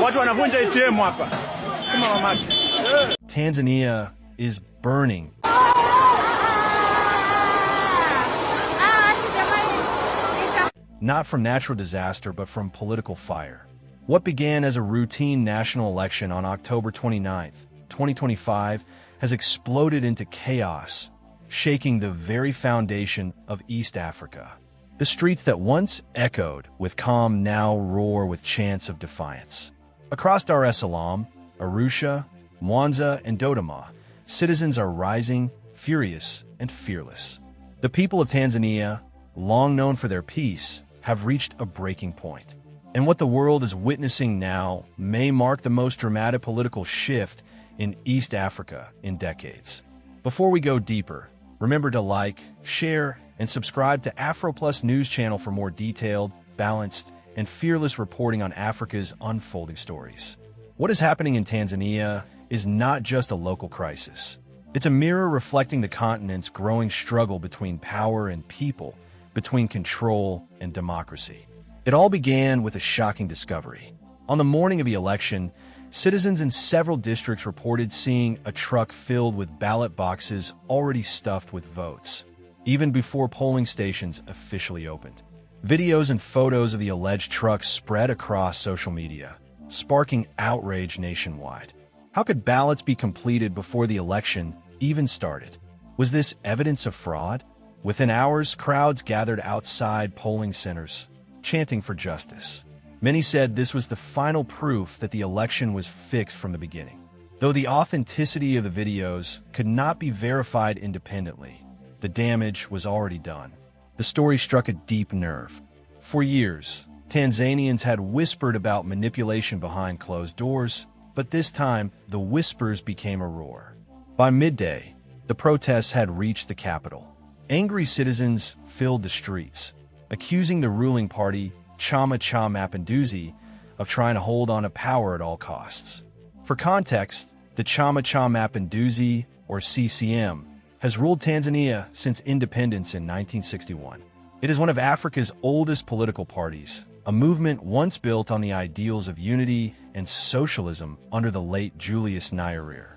Watu wanavunja ATM hapa. Kama mamati. Tanzania is burning. Not from natural disaster, but from political fire. What began as a routine national election on October 29th, 2025, has exploded into chaos, shaking the very foundation of East Africa. The streets that once echoed with calm now roar with chants of defiance. Across Dar es Salaam, Arusha, Mwanza, and Dodoma, citizens are rising, furious, and fearless. The people of Tanzania, long known for their peace, have reached a breaking point. And what the world is witnessing now may mark the most dramatic political shift in East Africa in decades. Before we go deeper, remember to like, share, and subscribe to Afro Plus News channel for more detailed, balanced, and fearless reporting on Africa's unfolding stories. What is happening in Tanzania is not just a local crisis. It's a mirror reflecting the continent's growing struggle between power and people, between control and democracy. It all began with a shocking discovery. On the morning of the election, citizens in several districts reported seeing a truck filled with ballot boxes already stuffed with votes, even before polling stations officially opened. Videos and photos of the alleged truck spread across social media, sparking outrage nationwide. How could ballots be completed before the election even started? Was this evidence of fraud? Within hours, crowds gathered outside polling centers, chanting for justice. Many said this was the final proof that the election was fixed from the beginning. Though the authenticity of the videos could not be verified independently, the damage was already done. The story struck a deep nerve. For years, Tanzanians had whispered about manipulation behind closed doors, but this time, the whispers became a roar. By midday, the protests had reached the capital. Angry citizens filled the streets, accusing the ruling party, Chama Cha Mapinduzi, of trying to hold on to power at all costs. For context, the Chama Cha Mapinduzi, or CCM, has ruled Tanzania since independence in 1961. It is one of Africa's oldest political parties, a movement once built on the ideals of unity and socialism under the late Julius Nyerere.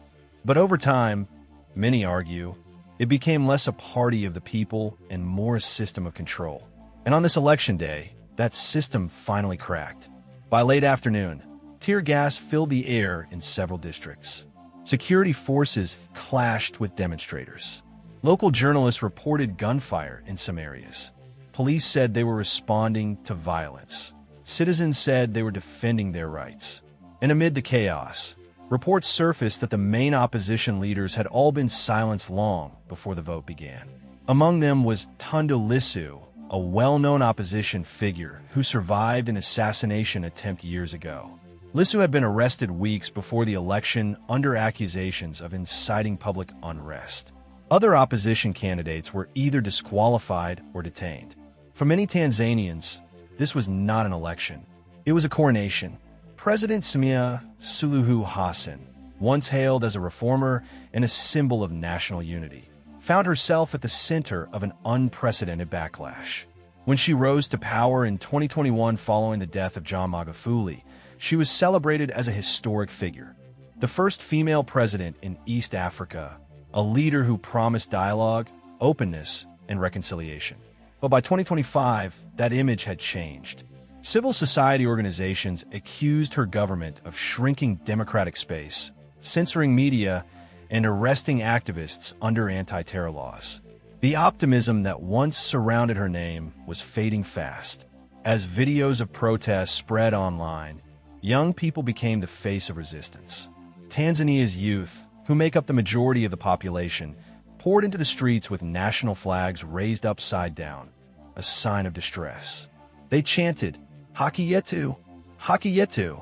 But over time, many argue, it became less a party of the people and more a system of control. And on this election day, that system finally cracked. By late afternoon, tear gas filled the air in several districts. Security forces clashed with demonstrators. Local journalists reported gunfire in some areas. Police said they were responding to violence. Citizens said they were defending their rights. And amid the chaos, reports surfaced that the main opposition leaders had all been silenced long before the vote began. Among them was Tundu Lissu, a well-known opposition figure who survived an assassination attempt years ago. Lissu had been arrested weeks before the election under accusations of inciting public unrest. Other opposition candidates were either disqualified or detained. For many Tanzanians, this was not an election. It was a coronation. President Samia Suluhu Hassan, once hailed as a reformer and a symbol of national unity, found herself at the center of an unprecedented backlash. When she rose to power in 2021 following the death of John Magufuli, she was celebrated as a historic figure, the first female president in East Africa, a leader who promised dialogue, openness, and reconciliation. But by 2025, that image had changed. Civil society organizations accused her government of shrinking democratic space, censoring media, and arresting activists under anti-terror laws. The optimism that once surrounded her name was fading fast. As videos of protests spread online, young people became the face of resistance. Tanzania's youth, who make up the majority of the population, poured into the streets with national flags raised upside down, a sign of distress. They chanted, "Haki yetu, haki yetu,"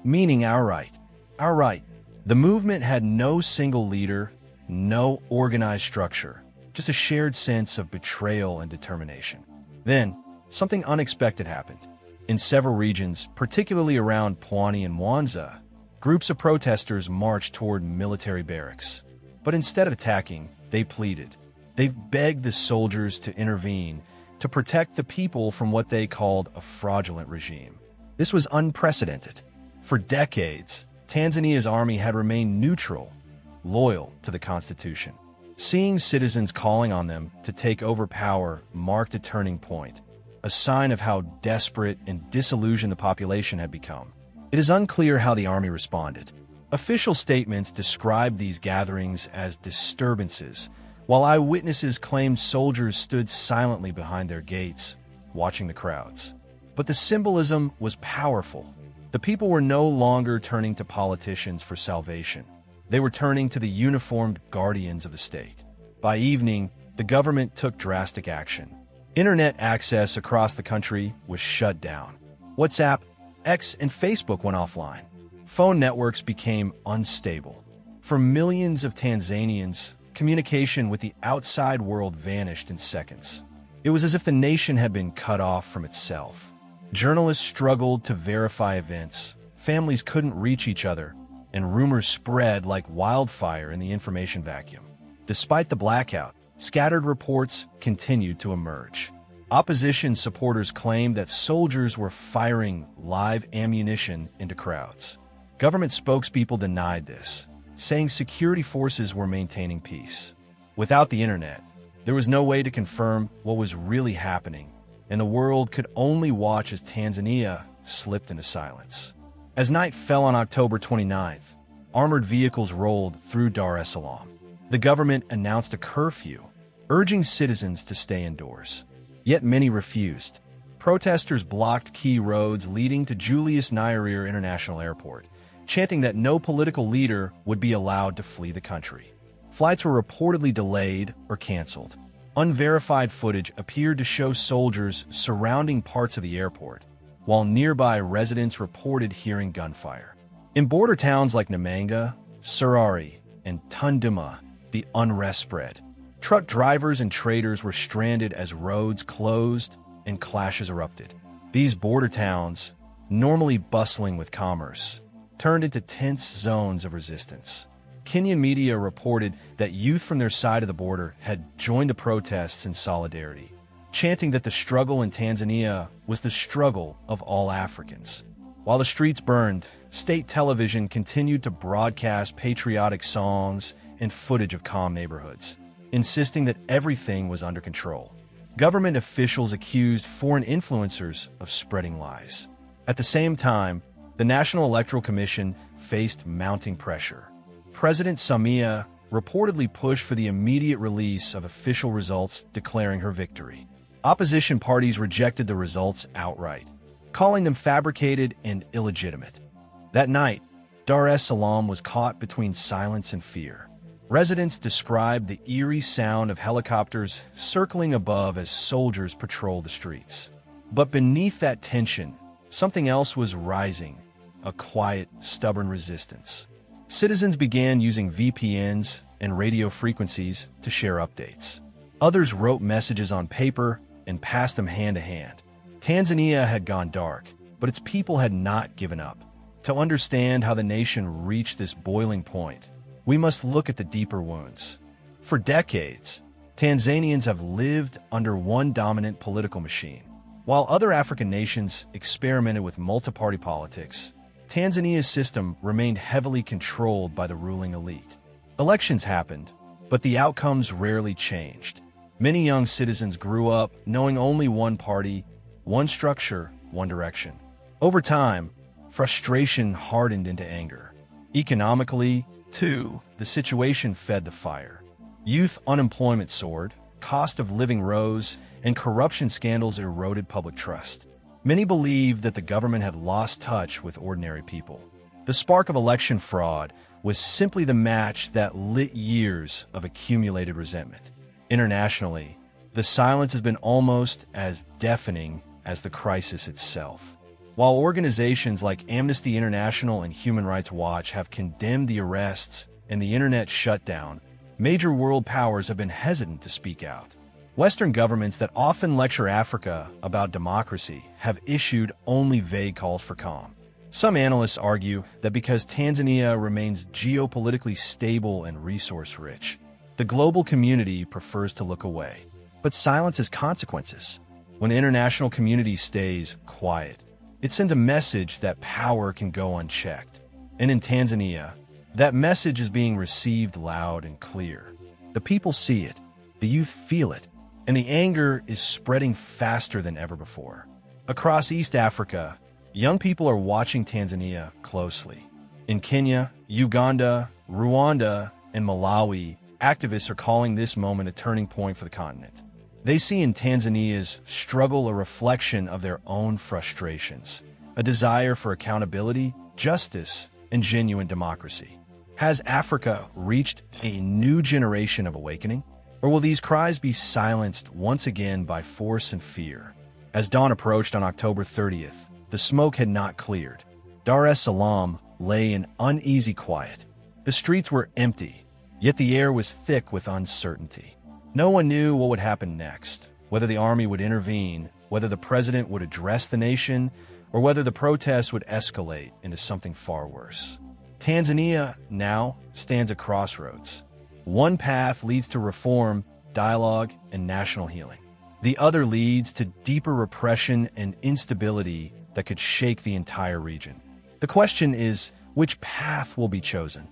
meaning our right, our right. The movement had no single leader, no organized structure, just a shared sense of betrayal and determination. Then, something unexpected happened. In several regions, particularly around Pwani and Mwanza, groups of protesters marched toward military barracks. But instead of attacking, they pleaded. They begged the soldiers to intervene, to protect the people from what they called a fraudulent regime. This was unprecedented. For decades, Tanzania's army had remained neutral, loyal to the constitution. Seeing citizens calling on them to take over power marked a turning point, a sign of how desperate and disillusioned the population had become. It is unclear how the army responded. Official statements described these gatherings as disturbances, while eyewitnesses claimed soldiers stood silently behind their gates, watching the crowds. But the symbolism was powerful. The people were no longer turning to politicians for salvation. They were turning to the uniformed guardians of the state. By evening, the government took drastic action. Internet access across the country was shut down. WhatsApp, X, and Facebook went offline. Phone networks became unstable. For millions of Tanzanians, communication with the outside world vanished in seconds. It was as if the nation had been cut off from itself. Journalists struggled to verify events, families couldn't reach each other, and rumors spread like wildfire in the information vacuum. Despite the blackout, scattered reports continued to emerge. Opposition supporters claimed that soldiers were firing live ammunition into crowds. Government spokespeople denied this, saying security forces were maintaining peace. Without the internet, there was no way to confirm what was really happening, and the world could only watch as Tanzania slipped into silence. As night fell on October 29th, armored vehicles rolled through Dar es Salaam. The government announced a curfew, urging citizens to stay indoors. Yet many refused. Protesters blocked key roads leading to Julius Nyerere International Airport, chanting that no political leader would be allowed to flee the country. Flights were reportedly delayed or canceled. Unverified footage appeared to show soldiers surrounding parts of the airport, while nearby residents reported hearing gunfire. In border towns like Namanga, Surari, and Tundu, the unrest spread. Truck drivers and traders were stranded as roads closed and clashes erupted. These border towns, normally bustling with commerce, turned into tense zones of resistance. Kenyan media reported that youth from their side of the border had joined the protests in solidarity, chanting that the struggle in Tanzania was the struggle of all Africans. While the streets burned, state television continued to broadcast patriotic songs and footage of calm neighborhoods, insisting that everything was under control. Government officials accused foreign influencers of spreading lies. At the same time, the National Electoral Commission faced mounting pressure. President Samia reportedly pushed for the immediate release of official results declaring her victory. Opposition parties rejected the results outright, calling them fabricated and illegitimate. That night, Dar es Salaam was caught between silence and fear. Residents described the eerie sound of helicopters circling above as soldiers patrolled the streets. But beneath that tension, something else was rising, a quiet, stubborn resistance. Citizens began using VPNs and radio frequencies to share updates. Others wrote messages on paper and passed them hand to hand. Tanzania had gone dark, but its people had not given up. To understand how the nation reached this boiling point, we must look at the deeper wounds. For decades, Tanzanians have lived under one dominant political machine. While other African nations experimented with multi-party politics, Tanzania's system remained heavily controlled by the ruling elite. Elections happened, but the outcomes rarely changed. Many young citizens grew up knowing only one party, one structure, one direction. Over time, frustration hardened into anger. Economically, too, the situation fed the fire. Youth unemployment soared, cost of living rose, and corruption scandals eroded public trust. Many believed that the government had lost touch with ordinary people. The spark of election fraud was simply the match that lit years of accumulated resentment. Internationally, the silence has been almost as deafening as the crisis itself. While organizations like Amnesty International and Human Rights Watch have condemned the arrests and the internet shutdown, major world powers have been hesitant to speak out. Western governments that often lecture Africa about democracy have issued only vague calls for calm. Some analysts argue that because Tanzania remains geopolitically stable and resource-rich, the global community prefers to look away. But silence has consequences. When the international community stays quiet, It sent a message that power can go unchecked. And in Tanzania, that message is being received loud and clear. The people see it, the youth feel it, and the anger is spreading faster than ever before. Across East Africa, young people are watching Tanzania closely. In Kenya, Uganda, Rwanda, and Malawi, activists are calling this moment a turning point for the continent. They see in Tanzania's struggle a reflection of their own frustrations, a desire for accountability, justice, and genuine democracy. Has Africa reached a new generation of awakening? Or will these cries be silenced once again by force and fear? As dawn approached on October 30th, the smoke had not cleared. Dar es Salaam lay in uneasy quiet. The streets were empty, yet the air was thick with uncertainty. No one knew what would happen next, whether the army would intervene, whether the president would address the nation, or whether the protests would escalate into something far worse. Tanzania now stands at crossroads. One path leads to reform, dialogue, and national healing. The other leads to deeper repression and instability that could shake the entire region. The question is, which path will be chosen?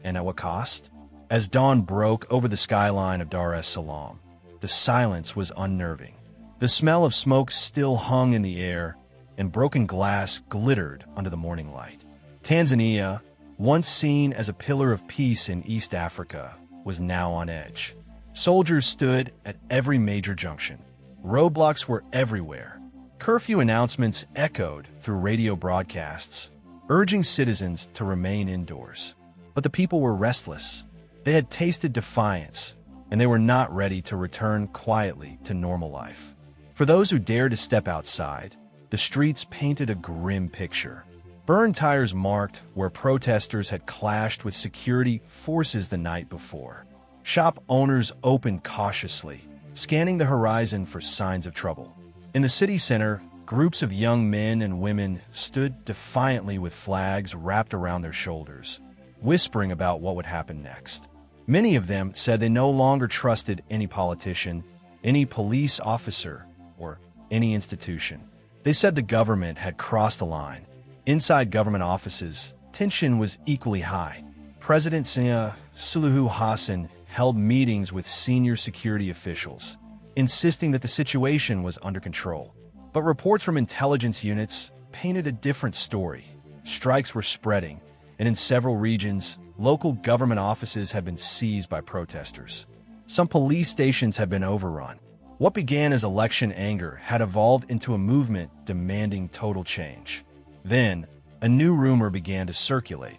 And at what cost? As dawn broke over the skyline of Dar es Salaam, the silence was unnerving. The smell of smoke still hung in the air, and broken glass glittered under the morning light. Tanzania, once seen as a pillar of peace in East Africa, was now on edge. Soldiers stood at every major junction. Roadblocks were everywhere. Curfew announcements echoed through radio broadcasts, urging citizens to remain indoors. But the people were restless. They had tasted defiance, and they were not ready to return quietly to normal life. For those who dared to step outside, the streets painted a grim picture. Burned tires marked where protesters had clashed with security forces the night before. Shop owners opened cautiously, scanning the horizon for signs of trouble. In the city center, groups of young men and women stood defiantly with flags wrapped around their shoulders, whispering about what would happen next. Many of them said they no longer trusted any politician, any police officer, or any institution. They said the government had crossed the line. Inside government offices, tension was equally high. President Samia Suluhu Hassan held meetings with senior security officials, insisting that the situation was under control. But reports from intelligence units painted a different story. Strikes were spreading, and in several regions, local government offices had been seized by protesters. Some police stations had been overrun. What began as election anger had evolved into a movement demanding total change. Then, a new rumor began to circulate,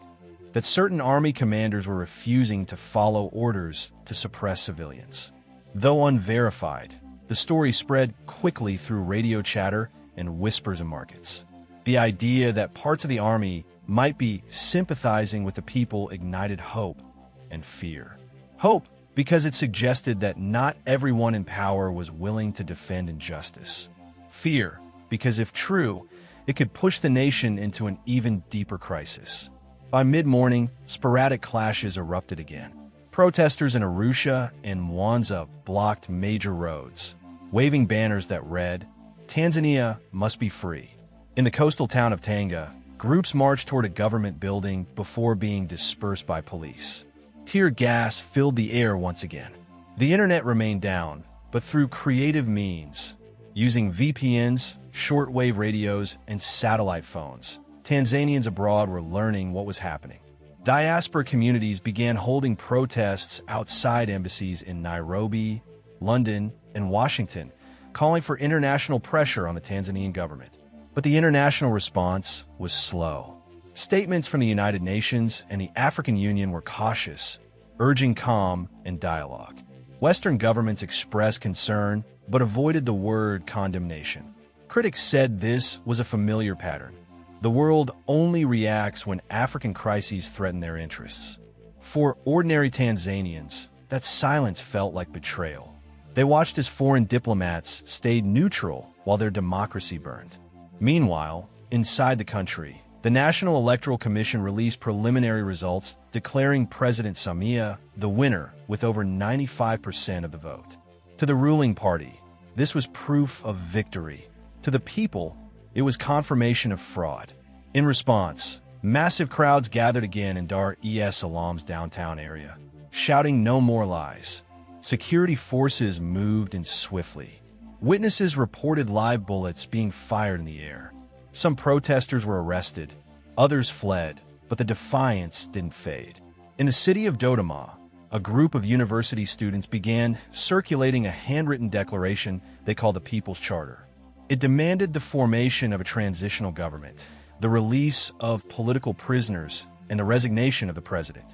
that certain army commanders were refusing to follow orders to suppress civilians. Though unverified, the story spread quickly through radio chatter and whispers in markets. The idea that parts of the army might be sympathizing with the people ignited hope and fear. Hope because it suggested that not everyone in power was willing to defend injustice. Fear because if true, it could push the nation into an even deeper crisis. By mid-morning, sporadic clashes erupted again. Protesters in Arusha and Mwanza blocked major roads, waving banners that read, "Tanzania must be free." In the coastal town of Tanga, groups marched toward a government building before being dispersed by police. Tear gas filled the air once again. The internet remained down, but through creative means, using VPNs, shortwave radios, and satellite phones, Tanzanians abroad were learning what was happening. Diaspora communities began holding protests outside embassies in Nairobi, London, and Washington, calling for international pressure on the Tanzanian government. But the international response was slow. Statements from the United Nations and the African Union were cautious, urging calm and dialogue. Western governments expressed concern, but avoided the word condemnation. Critics said this was a familiar pattern. The world only reacts when African crises threaten their interests. For ordinary Tanzanians, that silence felt like betrayal. They watched as foreign diplomats stayed neutral while their democracy burned. Meanwhile, inside the country, the National Electoral Commission released preliminary results declaring President Samia the winner with over 95% of the vote. To the ruling party, this was proof of victory. To the people, It was confirmation of fraud. In response, massive crowds gathered again in Dar es Salaam's downtown area, shouting "No more lies." Security forces moved in swiftly. Witnesses reported live bullets being fired in the air. Some protesters were arrested, others fled, but the defiance didn't fade. In the city of Dodoma, a group of university students began circulating a handwritten declaration they called the People's Charter. It demanded the formation of a transitional government, the release of political prisoners, and the resignation of the president.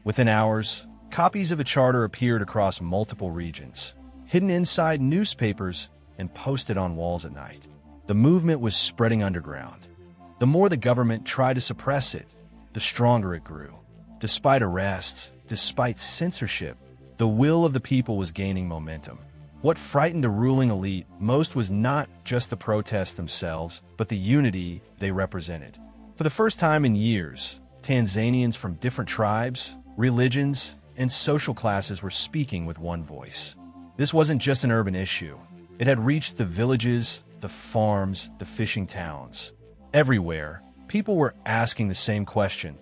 Within hours, copies of the charter appeared across multiple regions, hidden inside newspapers and posted on walls at night. The movement was spreading underground. The more the government tried to suppress it, the stronger it grew. Despite arrests, despite censorship, the will of the people was gaining momentum. What frightened the ruling elite most was not just the protests themselves, but the unity they represented. For the first time in years, Tanzanians from different tribes, religions, and social classes were speaking with one voice. This wasn't just an urban issue. It had reached the villages, the farms, the fishing towns. Everywhere, people were asking the same question.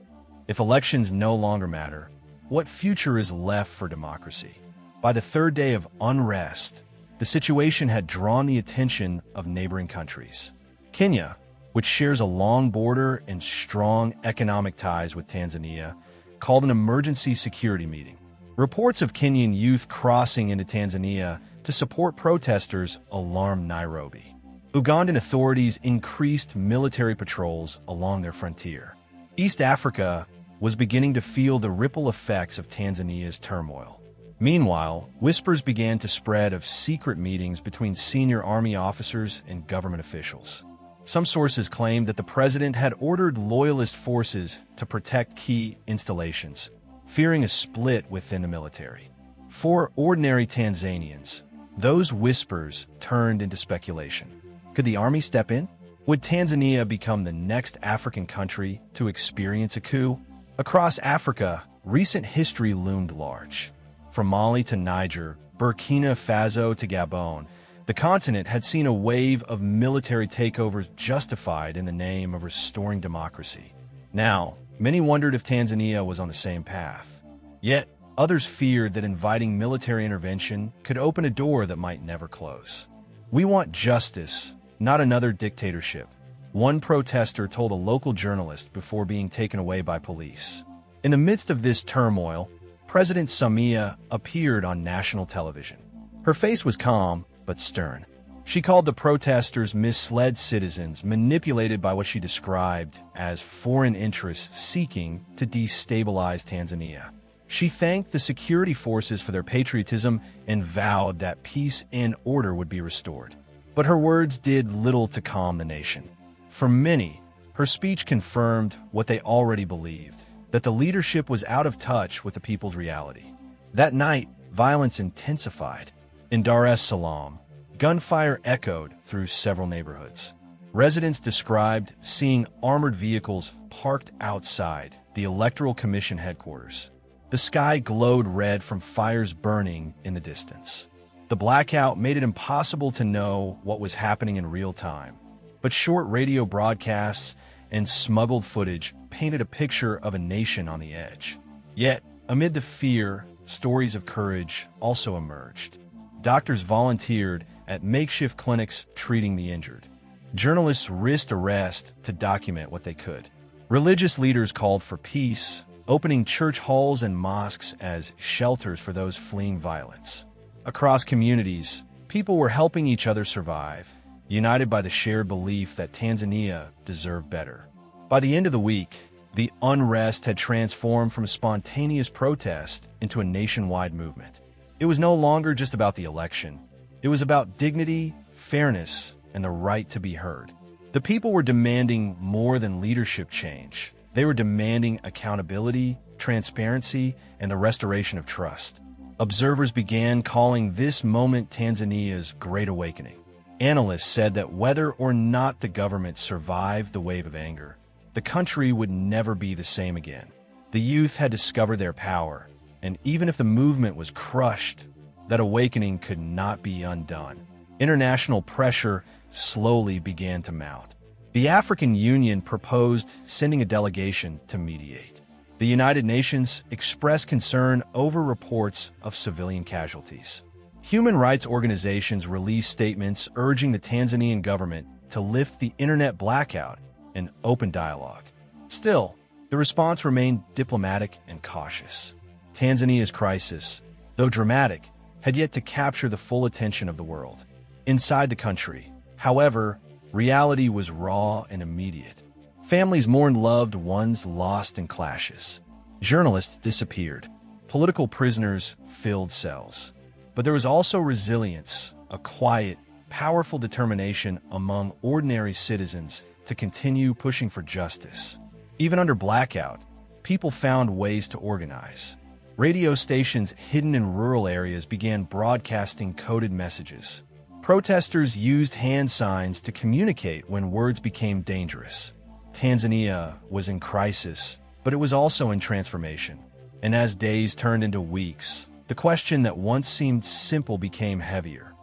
If elections no longer matter, what future is left for democracy? By the third day of unrest, the situation had drawn the attention of neighboring countries. Kenya, which shares a long border and strong economic ties with Tanzania, called an emergency security meeting. Reports of Kenyan youth crossing into Tanzania to support protesters alarmed Nairobi. Ugandan authorities increased military patrols along their frontier. East Africa was beginning to feel the ripple effects of Tanzania's turmoil. Meanwhile, whispers began to spread of secret meetings between senior army officers and government officials. Some sources claimed that the president had ordered loyalist forces to protect key installations, fearing a split within the military. For ordinary Tanzanians, those whispers turned into speculation. Could the army step in? Would Tanzania become the next African country to experience a coup? Across Africa, recent history loomed large. From Mali to Niger, Burkina Faso to Gabon, the continent had seen a wave of military takeovers justified in the name of restoring democracy. Now, many wondered if Tanzania was on the same path. Yet, others feared that inviting military intervention could open a door that might never close. "We want justice, not another dictatorship," one protester told a local journalist before being taken away by police. In the midst of this turmoil, President Samia appeared on national television. Her face was calm, but stern. She called the protesters misled citizens manipulated by what she described as foreign interests seeking to destabilize Tanzania. She thanked the security forces for their patriotism and vowed that peace and order would be restored. But her words did little to calm the nation. For many, her speech confirmed what they already believed, that the leadership was out of touch with the people's reality. That night, violence intensified. In Dar es Salaam, gunfire echoed through several neighborhoods. Residents described seeing armored vehicles parked outside the Electoral Commission headquarters. The sky glowed red from fires burning in the distance. The blackout made it impossible to know what was happening in real time, but short radio broadcasts and smuggled footage painted a picture of a nation on the edge. Yet, amid the fear, stories of courage also emerged. Doctors volunteered at makeshift clinics treating the injured. Journalists risked arrest to document what they could. Religious leaders called for peace, opening church halls and mosques as shelters for those fleeing violence. Across communities, people were helping each other survive, united by the shared belief that Tanzania deserved better. By the end of the week, the unrest had transformed from a spontaneous protest into a nationwide movement. It was no longer just about the election. It was about dignity, fairness, and the right to be heard. The people were demanding more than leadership change. They were demanding accountability, transparency, and the restoration of trust. Observers began calling this moment Tanzania's Great Awakening. Analysts said that whether or not the government survived the wave of anger, the country would never be the same again. The youth had discovered their power, and even if the movement was crushed, that awakening could not be undone. International pressure slowly began to mount. The African Union proposed sending a delegation to mediate. The United Nations expressed concern over reports of civilian casualties. Human rights organizations released statements urging the Tanzanian government to lift the internet blackout and open dialogue. Still, the response remained diplomatic and cautious. Tanzania's crisis, though dramatic, had yet to capture the full attention of the world. Inside the country, however, reality was raw and immediate. Families mourned loved ones lost in clashes. Journalists disappeared. Political prisoners filled cells. But there was also resilience, a quiet, powerful determination among ordinary citizens to continue pushing for justice. Even under blackout, people found ways to organize. Radio stations hidden in rural areas began broadcasting coded messages. Protesters used hand signs to communicate when words became dangerous. Tanzania was in crisis, but it was also in transformation. And as days turned into weeks, the question that once seemed simple became heavier.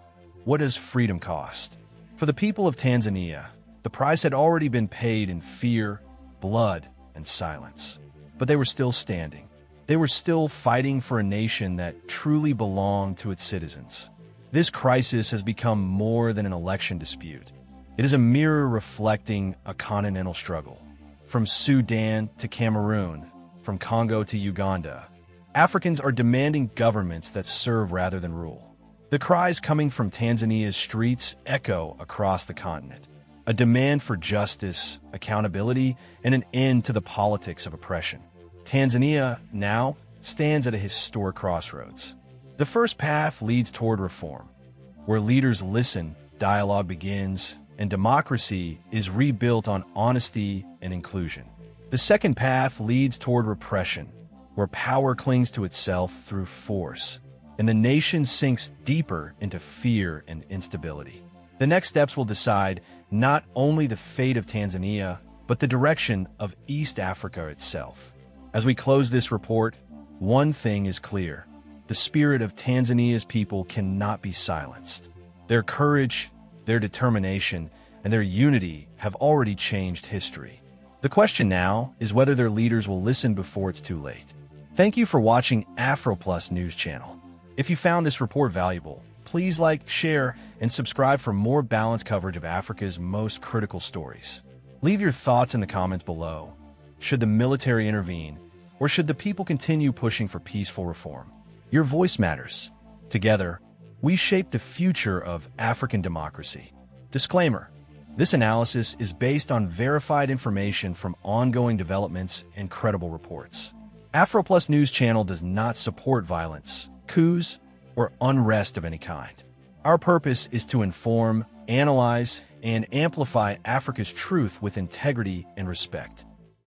What does freedom cost? For the people of Tanzania, the price had already been paid in fear, blood, and silence. But they were still standing. They were still fighting for a nation that truly belonged to its citizens. This crisis has become more than an election dispute. It is a mirror reflecting a continental struggle. From Sudan to Cameroon, from Congo to Uganda, Africans are demanding governments that serve rather than rule. The cries coming from Tanzania's streets echo across the continent. A demand for justice, accountability, and an end to the politics of oppression. Tanzania now stands at a historic crossroads. The first path leads toward reform, where leaders listen, dialogue begins, and democracy is rebuilt on honesty and inclusion. The second path leads toward repression, where power clings to itself through force, and the nation sinks deeper into fear and instability. The next steps will decide not only the fate of Tanzania, but the direction of East Africa itself. As we close this report, one thing is clear. The spirit of Tanzania's people cannot be silenced. Their courage, their determination, and their unity have already changed history. The question now is whether their leaders will listen before it's too late. Thank you for watching AfroPlus News Channel. If you found this report valuable, please like, share, and subscribe for more balanced coverage of Africa's most critical stories. Leave your thoughts in the comments below. Should the military intervene, or should the people continue pushing for peaceful reform? Your voice matters. Together, we shape the future of African democracy. Disclaimer: this analysis is based on verified information from ongoing developments and credible reports. AfroPlus News Channel does not support violence, coups, or unrest of any kind. Our purpose is to inform, analyze, and amplify Africa's truth with integrity and respect.